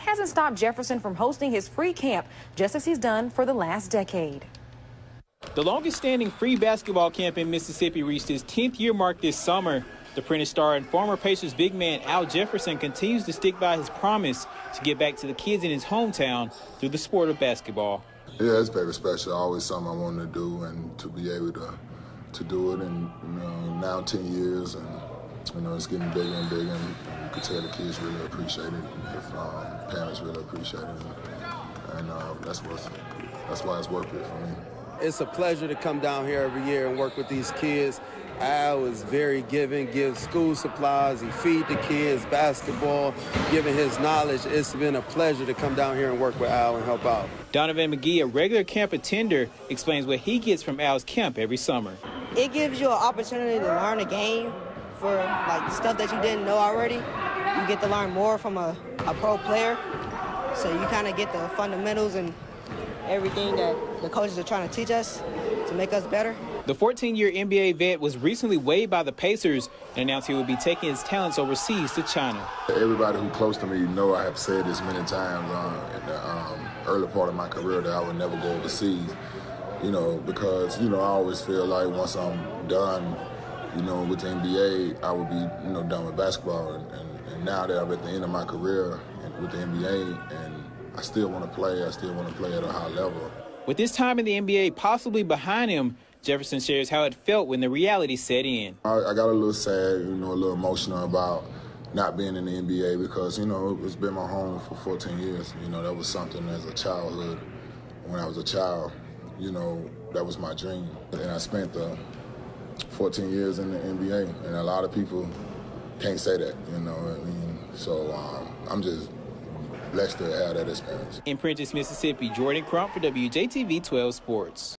hasn't stopped Jefferson from hosting his free camp, just as he's done for the last decade. The longest-standing free basketball camp in Mississippi reached its 10th year mark this summer. The Prentice star and former Pacers big man Al Jefferson continues to stick by his promise to get back to the kids in his hometown through the sport of basketball. Yeah, it's very special. Always something I wanted to do, and to be able to do it. And now 10 years, and it's getting bigger and bigger. And you can tell the kids really appreciate it. The parents really appreciate it, and that's why it's worth it for me. It's a pleasure to come down here every year and work with these kids. Al is very giving, gives school supplies, he feeds the kids, basketball, giving his knowledge. It's been a pleasure to come down here and work with Al and help out. Donovan McGee, a regular camp attender, explains what he gets from Al's camp every summer. It gives you an opportunity to learn a game for like stuff that you didn't know already. You get to learn more from a pro player, so you kind of get the fundamentals and everything that the coaches are trying to teach us to make us better. The 14-year NBA vet was recently waived by the Pacers and announced he would be taking his talents overseas to China. Everybody who's close to me know I have said this many times in the early part of my career that I would never go overseas, because, I always feel like once I'm done, with the NBA, I would be, done with basketball. And now that I'm at the end of my career with the NBA, and I still want to play. I still want to play at a high level. With this time in the NBA possibly behind him, Jefferson shares how it felt when the reality set in. I got a little sad, a little emotional about not being in the NBA because, it's been my home for 14 years. That was something as a childhood. When I was a child, that was my dream. And I spent 14 years in the NBA, and a lot of people can't say that, So I'm just blessed to have that experience. In Prentice, Mississippi, Jordan Crump for WJTV 12 Sports.